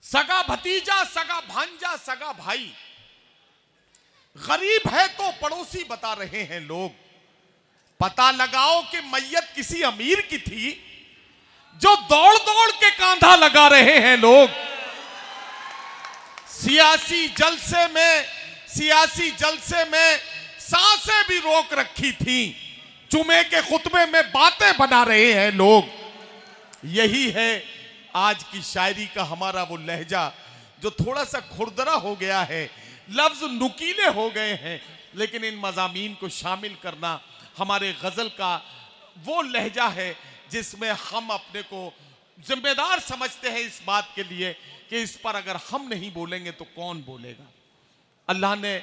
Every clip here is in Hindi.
सगा भतीजा, सगा भांजा, सगा भाई, गरीब है तो पड़ोसी बता रहे हैं लोग। पता लगाओ कि मैयत किसी अमीर की थी, जो दौड़ दौड़ के कांधा लगा रहे हैं लोग। सियासी जलसे में सांसें भी रोक रखी थी, जुमे के खुतबे में बातें बना रहे हैं लोग। यही है आज की शायरी का हमारा वो लहजा, जो थोड़ा सा खुरदरा हो गया है, लफ्ज नुकीले हो गए हैं, लेकिन इन मज़ामीन को शामिल करना हमारे गज़ल का वो लहजा है जिसमें हम अपने को जिम्मेदार समझते हैं इस बात के लिए कि इस पर अगर हम नहीं बोलेंगे तो कौन बोलेगा। अल्लाह ने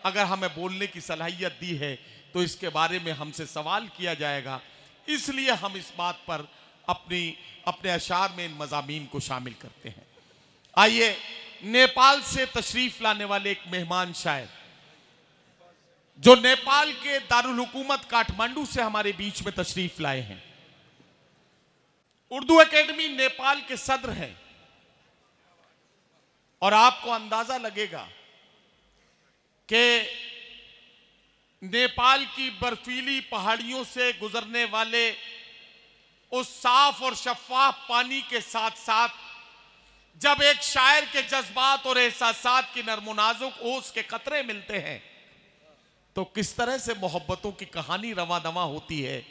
अगर हमें बोलने की सलाहियत दी है तो इसके बारे में हमसे सवाल किया जाएगा, इसलिए हम इस बात पर अपने अशार में इन मज़ामीन को शामिल करते हैं। आइए, नेपाल से तशरीफ लाने वाले एक मेहमान शायर, जो नेपाल के दारुल हुकूमत काठमांडू से हमारे बीच में तशरीफ लाए हैं, उर्दू एकेडमी नेपाल के सदर हैं, और आपको अंदाजा लगेगा कि नेपाल की बर्फीली पहाड़ियों से गुजरने वाले उस साफ और शफाफ पानी के साथ साथ जब एक शायर के जज्बात और एहसासात की नर्म नाजुक ओस के कतरे मिलते हैं तो किस तरह से मोहब्बतों की कहानी रवां दवां होती है,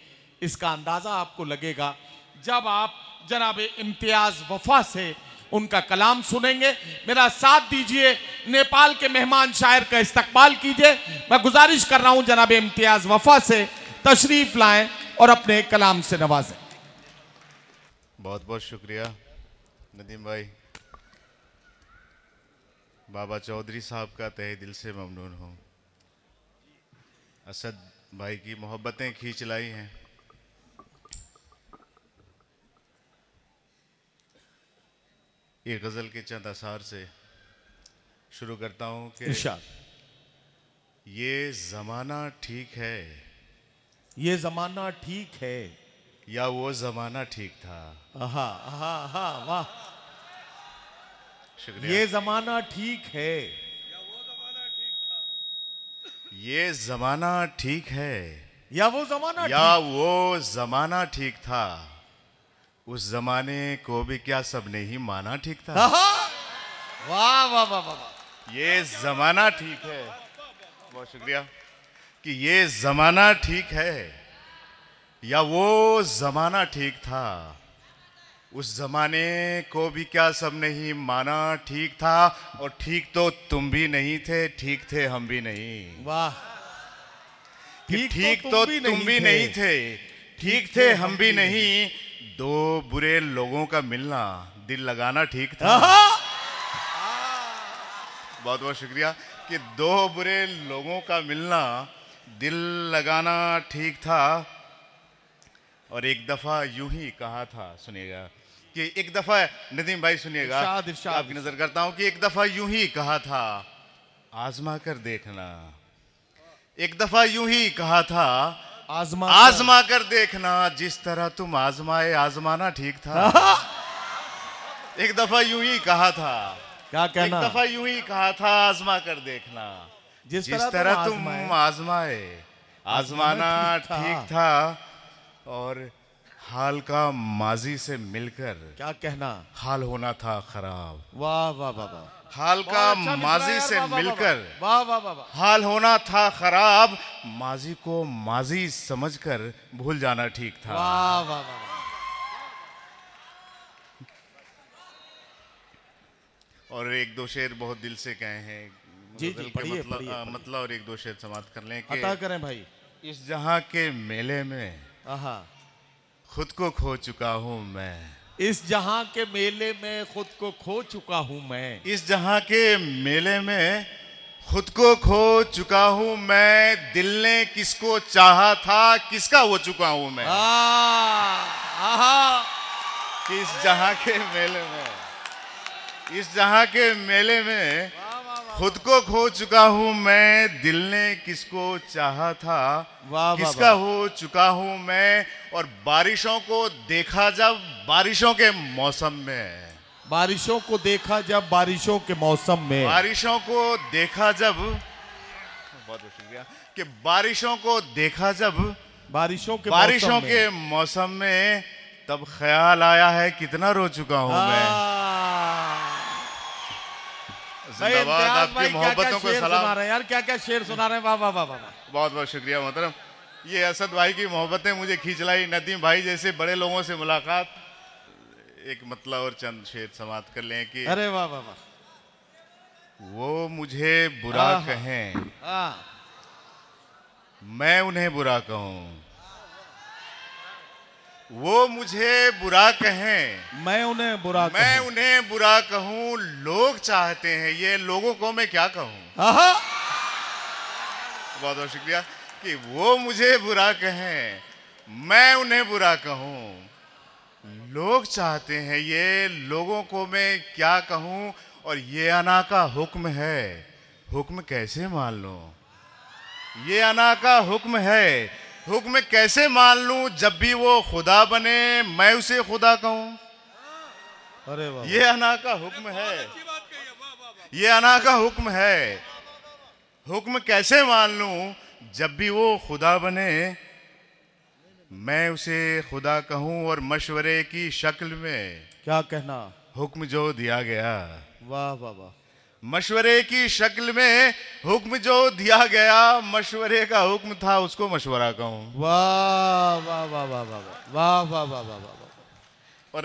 इसका अंदाजा आपको लगेगा जब आप जनाब इम्तियाज वफा से उनका कलाम सुनेंगे। मेरा साथ दीजिए, नेपाल के मेहमान शायर का इस्तकबाल कीजिए। मैं गुजारिश कर रहा हूं जनाब इम्तियाज वफा से तशरीफ लाएं और अपने कलाम से नवाजें। बहुत बहुत शुक्रिया नदीम भाई। बाबा चौधरी साहब का तहे दिल से ममनून हूँ। असद भाई की मोहब्बतें खींच लाई हैं। ये गज़ल के चंद असार से शुरू करता हूँ कि ये ज़माना ठीक है, ये ज़माना ठीक है, या वो ज़माना ठीक था। आहा आहा आहा, वाह, शुक्रिया। ये ज़माना ठीक है, ये ज़माना ठीक है, या वो ज़माना वो ज़माना ठीक था। उस ज़माने को भी क्या सबने ही माना ठीक था। वाह वाह वाह वाह, ये ज़माना ठीक है, बहुत शुक्रिया, कि ये ज़माना ठीक है या वो ज़माना ठीक था। उस ज़माने को भी क्या सबने ही माना ठीक था। और ठीक तो तुम भी नहीं थे, ठीक थे हम भी नहीं। वाह, ठीक तो तुम भी नहीं थे, ठीक थे हम भी नहीं। दो बुरे लोगों का मिलना दिल लगाना ठीक था। बहुत बहुत शुक्रिया, कि दो बुरे लोगों का मिलना दिल लगाना ठीक था। और एक दफ़ा यूं ही कहा था, सुनिएगा, कि एक दफ़ा नदीम भाई सुनिएगा, आपकी नज़र करता हूं, कि एक दफ़ा यूं ही कहा था आजमा कर देखना। एक दफ़ा यूं ही कहा था आजमा कर देखना, जिस तरह तुम आजमाए आजमाना ठीक था। एक दफ़ा यूं ही कहा था, क्या कहना, एक दफ़ा यूं ही कहा था आजमा कर देखना, जिस तरह तुम आजमाए आजमाना ठीक था। और हाल का माजी से मिलकर क्या कहना, हाल होना था खराब। वाह वाह वाह वाह, हाल का माजी से मिलकर वाह वाह वाह, हाल होना था खराब। माजी को माजी समझकर भूल जाना ठीक था। वाह वाह वाह, और एक दो शेर बहुत दिल से कहे हैं। जी जी, पढ़िए पढ़िए, मतलब और एक दो शेर समाप्त कर लें। अता करें भाई। इस जहां के मेले में खुद को खो चुका हूं मैं। इस जहां के मेले में खुद को खो चुका हूं मैं। इस जहां के मेले में खुद को खो चुका हूं मैं। दिल ने किसको चाहा था, किसका हो चुका हूं मैं। इस जहां के मेले में, इस जहां के मेले में खुद को खो चुका हूं मैं। दिल ने किसको चाहा था, किसका हो चुका हूं मैं। और बारिशों को देखा जब बारिशों के मौसम में, बारिशों को देखा जब बारिशों के मौसम में, बारिशों को देखा जब, बहुत बहुत शुक्रिया, कि बारिशों को देखा जब बारिशों के मौसम में, तब ख्याल आया है कितना रो चुका हूं मैं। जिंदाबाद, आपकी मोहब्बतों को सलाम। यार क्या क्या शेर सुना रहे हैं, वाह वाह वाह वाह। बहुत बहुत शुक्रिया मोहतरम। ये असद भाई की मोहब्बतें मुझे खींच लाई, नदीम भाई जैसे बड़े लोगों से मुलाकात। एक मतलब और चंद शेर समाप्त कर लें कि अरे वाह वाह वाह। वो मुझे बुरा कहें, मैं उन्हें बुरा कहूं। वो मुझे बुरा कहें, मैं उन्हें बुरा कहूं। लोग चाहते हैं ये, लोगों को मैं क्या कहूं। बहुत बहुत शुक्रिया कि वो मुझे बुरा कहें, मैं उन्हें बुरा कहूं। लोग चाहते हैं ये, लोगों को मैं क्या कहूं। और ये अना का हुक्म है, हुक्म कैसे मान लूं। ये अना का हुक्म है, हुक्म कैसे मान लूं। जब भी वो खुदा बने मैं उसे खुदा कहूं। अरे वाह, ये अना का हुक्म है, ये अना का हुक्म है। हुक्म कैसे मान लूं, जब भी वो खुदा बने मैं उसे खुदा कहूं। और मशवरे की शक्ल में क्या कहना, हुक्म जो दिया गया, वाह वाह वाह। मशवरे की शक्ल में हुक्म जो दिया गया, मशवरे का हुक्म था उसको मशवरा कहूं। वाह वाह वाह वाह वाह वाह वाह वाह वाह वाह। और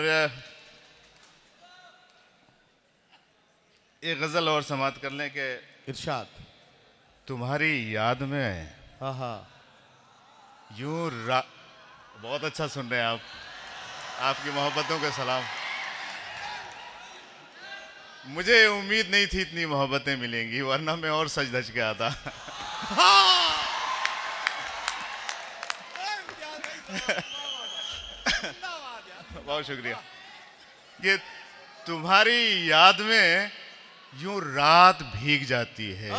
एक गजल और समाप्त कर लें कि इरशाद। तुम्हारी याद में यूं बहुत अच्छा सुन रहे हैं आप, आपकी मोहब्बतों के सलाम। मुझे उम्मीद नहीं थी इतनी मोहब्बतें मिलेंगी, वरना मैं और सज धज के आता। बहुत शुक्रिया कि तुम्हारी याद में यूं रात भीग जाती है।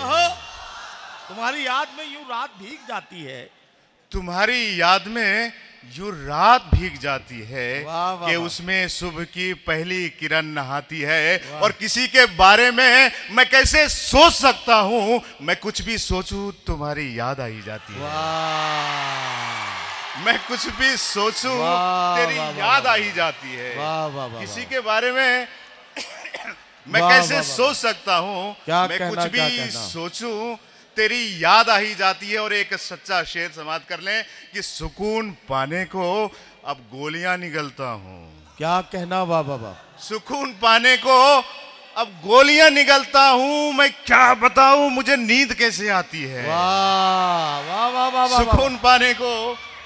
तुम्हारी याद में यूं रात भीग जाती है, तुम्हारी याद में यूं रात भीग जाती है कि उसमें सुबह की पहली किरण नहाती है। और किसी के बारे में मैं कैसे सोच सकता हूं, मैं कुछ भी सोचूं तुम्हारी याद आई जाती है। मैं कुछ भी सोचूं तेरी याद आई जाती है। किसी के बारे में मैं कैसे सोच सकता हूं, मैं कुछ भी सोचूं तेरी याद आ ही जाती है। और एक सच्चा शेर समाप्त कर लें कि सुकून पाने को अब गोलियां निगलता हूं। क्या कहना, वाह वाह वाह। सुकून पाने को अब गोलियां निगलता हूं, मैं क्या बताऊं मुझे नींद कैसे आती है। वाह वाह वाह वाह। सुकून पाने को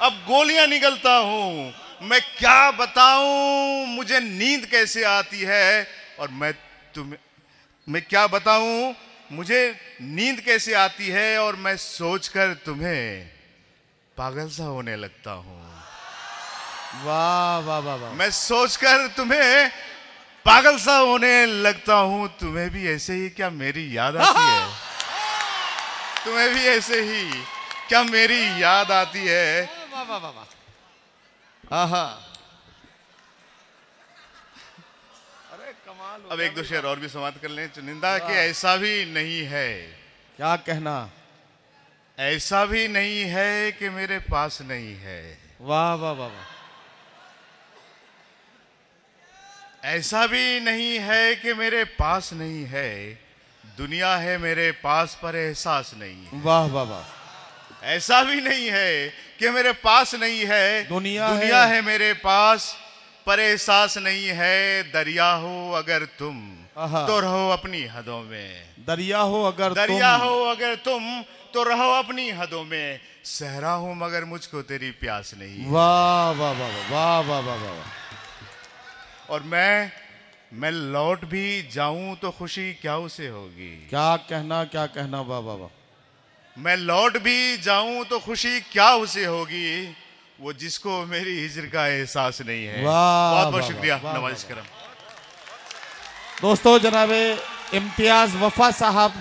अब गोलियां निगलता हूं, मैं क्या बताऊं मुझे नींद कैसे आती है। और मैं क्या बताऊं मुझे नींद कैसे आती है। और मैं सोचकर तुम्हें पागल सा होने लगता हूं। वाह वाह वाह वाह। मैं सोचकर तुम्हें पागल सा होने लगता हूं। तुम्हें भी ऐसे ही क्या मेरी याद आती है। तुम्हें भी ऐसे ही क्या मेरी याद आती है। वाह वाह वाह वाह। अब एक दो शेर और भी समाप्त कर लें। चुनिंदा कि ऐसा भी नहीं है, क्या कहना, ऐसा भी नहीं है कि मेरे पास नहीं है। वाह वाह वाह वाह। ऐसा भी नहीं है कि मेरे पास नहीं है, दुनिया है मेरे पास पर एहसास नहीं है। वाह वाह वाह। ऐसा भी नहीं है कि मेरे पास नहीं है, दुनिया है मेरे पास पर एहसास नहीं है। दरिया हो अगर तुम तो रहो अपनी हदों में। दरिया हो अगर तुम तो रहो अपनी हदों में। सहरा हूं मगर मुझको तेरी प्यास नहीं। वाह वाह वाह वाह वाह वाह वाह। और मैं लौट भी जाऊं तो खुशी क्या उसे होगी। क्या कहना, क्या कहना, वाह वाह वाह। मैं लौट भी जाऊं तो खुशी क्या उसे होगी, वो जिसको मेरी हिजर का एहसास नहीं है। बहुत बहुत शुक्रिया, नवाज करम। दोस्तों, जनाबे इम्तियाज वफा साहब,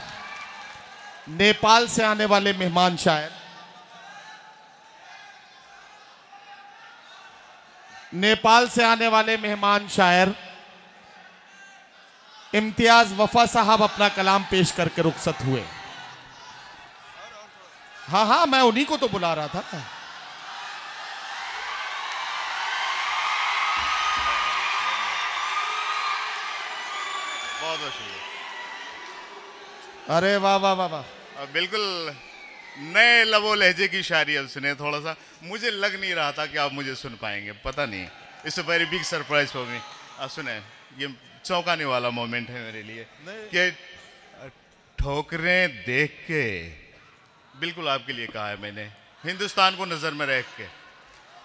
नेपाल से आने वाले मेहमान शायर, नेपाल से आने वाले मेहमान शायर इम्तियाज वफा साहब अपना कलाम पेश करके रुखसत हुए। हाँ हाँ, मैं उन्हीं को तो बुला रहा था। बहुत बहुत शुक्रिया। अरे वाह वाह वाह वाह, बिल्कुल नए लबो लहजे की शायरी अब सुने। थोड़ा सा मुझे लग नहीं रहा था कि आप मुझे सुन पाएंगे, पता नहीं। It's a very big surprise for me. आप सुने, ये चौंकाने वाला मोमेंट है मेरे लिए कि ठोकरें देख के, बिल्कुल आपके लिए कहा है मैंने, हिंदुस्तान को नजर में रख के,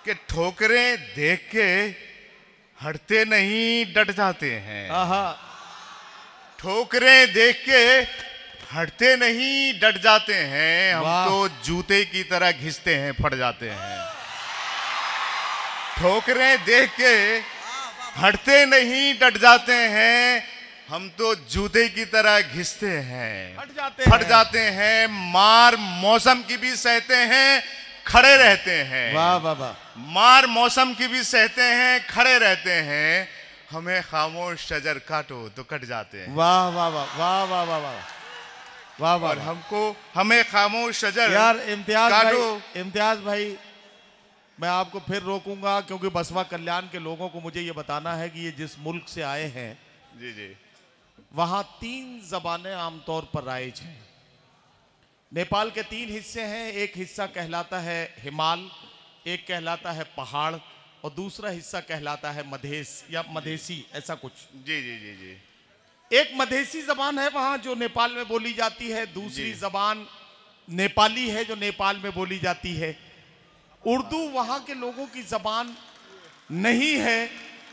कि ठोकरें देख के हटते नहीं डट जाते हैं। ठोकरें देख के हटते नहीं डट जाते हैं, हम तो जूते की तरह घिसते हैं फट जाते हैं। ठोकरें देख के हटते नहीं डट जाते हैं, हम तो जूते की तरह घिसते हैं फट जाते हैं। मार मौसम की भी सहते हैं, खड़े रहते हैं। वाह वाह वाह, मार मौसम की भी सहते हैं, खड़े रहते हैं। हमें खामोश शजर काटो तो कट जाते हैं। वाह वाह वाह वाह वाह वाह वाह वाह वाह। और हमको, हमें खामोश शजर यार इम्तियाज काटो। भाई, इम्तियाज भाई, मैं आपको फिर रोकूंगा क्योंकि बसवा कल्याण के लोगों को मुझे ये बताना है कि ये जिस मुल्क से आए हैं, जी जी, वहां 3 जबानें आमतौर पर राइज हैं। नेपाल के 3 हिस्से हैं। एक हिस्सा कहलाता है हिमाल, एक कहलाता है पहाड़, और दूसरा हिस्सा कहलाता है मधेश या मधेसी, ऐसा कुछ। जी जी जी जी। एक मधेसी जबान है वहां जो नेपाल में बोली जाती है, दूसरी जबान नेपाली है जो नेपाल में बोली जाती है। उर्दू वहां के लोगों की जबान नहीं है,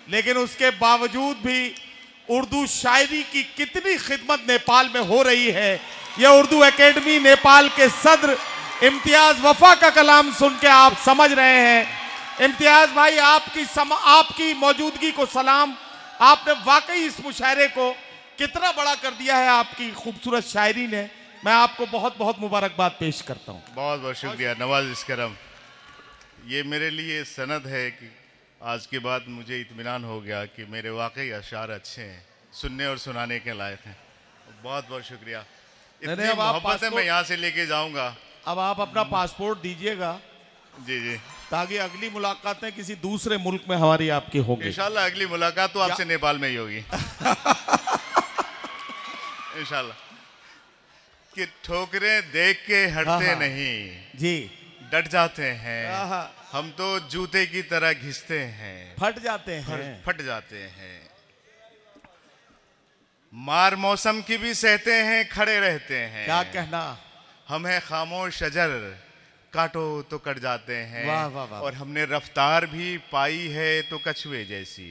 लेकिन उसके बावजूद भी उर्दू शायरी की कितनी खिदमत नेपाल में हो रही है, यह उर्दू एकेडमी नेपाल के सदर इम्तियाज वफा का कलाम सुन के आप समझ रहे हैं। इम्तियाज भाई, आपकी मौजूदगी को सलाम। आपने वाकई इस मुशायरे को कितना बड़ा कर दिया है आपकी खूबसूरत शायरी ने। मैं आपको बहुत बहुत मुबारकबाद पेश करता हूँ। बहुत बहुत शुक्रिया नवाज़ करम। ये मेरे लिए सनद है कि आज के बाद मुझे इत्मीनान हो गया कि मेरे वाकई अशार अच्छे हैं, सुनने और सुनाने के लायक हैं। बहुत बहुत शुक्रिया। इतनी मोहब्बत है, मैं यहाँ से लेके जाऊँगा। अब आप अपना पासपोर्ट दीजिएगा। जी जी, ताकि अगली मुलाकातें किसी दूसरे मुल्क में हमारी आपकी होंगी। इंशाल्लाह अगली मुलाकात तो आपसे नेपाल में ही होगी। इंशाल्लाह। कि ठोकरें देख के हटते नहीं जी, डट जाते हैं, हम तो जूते की तरह घिसते हैं फट जाते हैं फट जाते हैं। मार मौसम की भी सहते हैं, खड़े रहते हैं। क्या कहना, हमें खामोश शजर काटो तो कट जाते हैं। वाह वाह वाह। और हमने रफ्तार भी पाई है तो कछुए जैसी।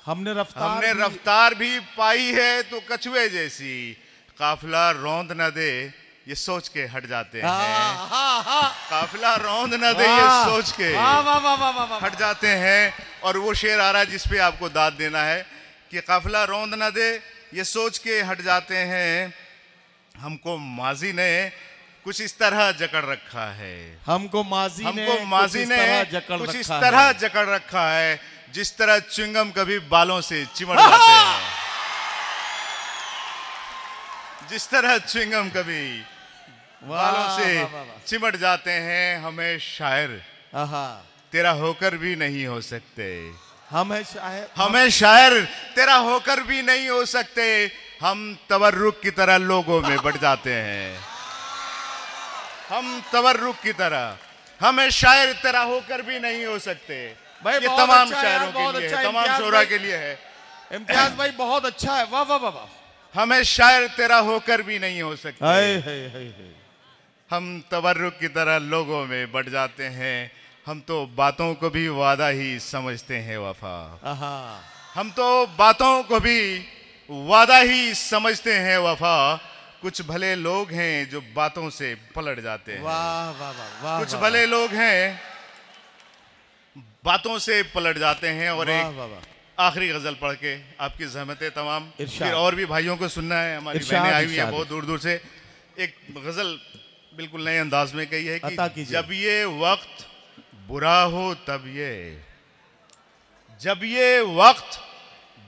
हमने रफ्तार भी पाई है तो कछुए जैसी। काफिला रौंद न दे ये सोच के हट जाते हैं। काफिला रौंद न दे ये सोच के हट जाते हैं। और वो शेर आ रहा है जिस पे आपको दाद देना है कि काफिला रौंद न दे ये सोच के हट जाते हैं। हमको माजी ने कुछ इस तरह जकड़ रखा है। हमको माजी ने कुछ इस तरह जकड़ रखा है जिस तरह च्युइंगम कभी बालों से चिमट जाते हैं। जिस तरह च्युइंगम कभी बालों से चिमट जाते हैं। हमें शायर तेरा होकर भी नहीं हो सकते। हमें शायर तेरा होकर भी नहीं हो सकते। हम तवर्रुक की तरह लोगों में बढ़ जाते हैं। हम तवर्रुक की तरह, हमें शायर तेरा होकर भी नहीं हो सकते। भाई ये तमाम शायरों के लिए है, तमाम शोरा के लिए है। इम्तियाज भाई बहुत अच्छा है, वाह वाह वाह। हमें शायर तेरा होकर भी नहीं हो सकते। हम तवर्रुक की तरह लोगों में बढ़ जाते हैं। हम तो बातों को भी वादा ही समझते हैं वफा। हम तो बातों को भी वादा ही समझते हैं वफा। कुछ भले लोग हैं जो बातों से पलट जाते हैं। वाह वाह वाह। कुछ भले लोग हैं बातों से पलट जाते हैं। और एक आखिरी गजल पढ़ के आपकी ज़हमतें तमाम, फिर और भी भाइयों को सुनना है। हमारी बहनें आई हुई हैं बहुत दूर दूर से। एक गजल बिल्कुल नए अंदाज में कही है कि जब ये वक्त बुरा हो तब ये, जब ये वक्त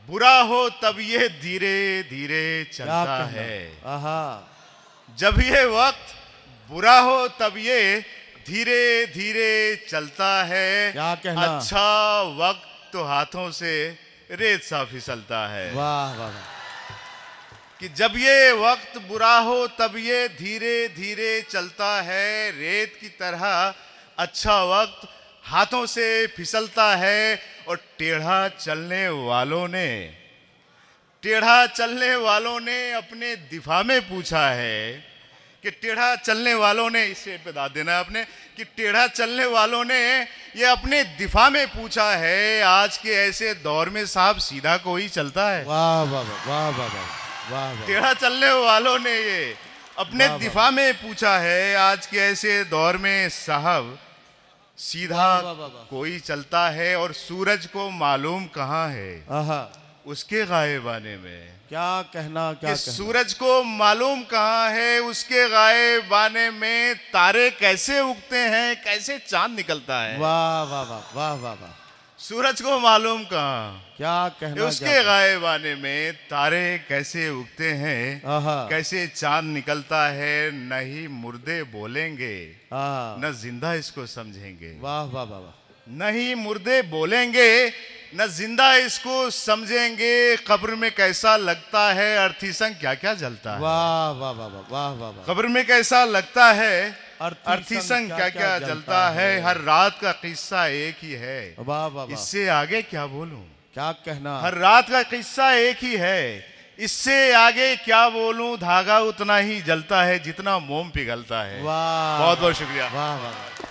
बुरा हो तब ये धीरे धीरे क्या चलता कहना? है। आहा, जब ये वक्त बुरा हो तब ये धीरे धीरे चलता है। क्या कहना? अच्छा वक्त तो हाथों से रेत सा फिसलता है। वाह वाह वाह, कि जब ये वक्त बुरा हो तब ये धीरे धीरे चलता है, रेत की तरह अच्छा वक्त हाथों से फिसलता है। और टेढ़ा चलने वालों ने अपने दिफा में पूछा है कि टेढ़ा चलने वालों ने, इस शेर पे दाद देना है आपने, कि टेढ़ा चलने वालों ने ये अपने दिफा में पूछा है, आज के ऐसे दौर में साहब सीधा कोई चलता है। वाह वाह वाह वाह वाह वाह वाह वाह, टेढ़ा चलने वालों ने ये अपने वाह, वाह। दिफा में पूछा है, आज के ऐसे दौर में साहब सीधा वाह, वाह, वाह, वाह। कोई चलता है। और सूरज को मालूम कहाँ है आहा, उसके गायब आने में। क्या कहना, क्या कि कहना। सूरज को मालूम कहाँ है उसके गायब आने में, तारे कैसे उगते हैं, कैसे चांद निकलता है। वाह वाह वाह वाह वाह वाह, सूरज को मालूम कहाँ, क्या कहना, उसके क्या गायब आने में तारे कैसे उगते हैं, आहा, कैसे चांद निकलता है। नहीं मुर्दे बोलेंगे आहा, न जिंदा इसको समझेंगे। वाह वाह वाह वाह, नहीं मुर्दे बोलेंगे न जिंदा इसको समझेंगे। कब्र में कैसा लगता है, अर्थी संग क्या क्या जलता है। वाह वाह वाह वाह वाह वाह वाह, कब्र में कैसा लगता है, अर्थी अर्थी संग क्या क्या जलता है। हर रात का किस्सा एक ही है, वाह वाह वाह, इससे आगे क्या बोलूं। क्या कहना। हर रात का किस्सा एक ही है, इससे आगे क्या बोलूं। धागा उतना ही जलता है जितना मोम पिघलता है। वाह, बहुत बहुत शुक्रिया। वाह वाह वाह।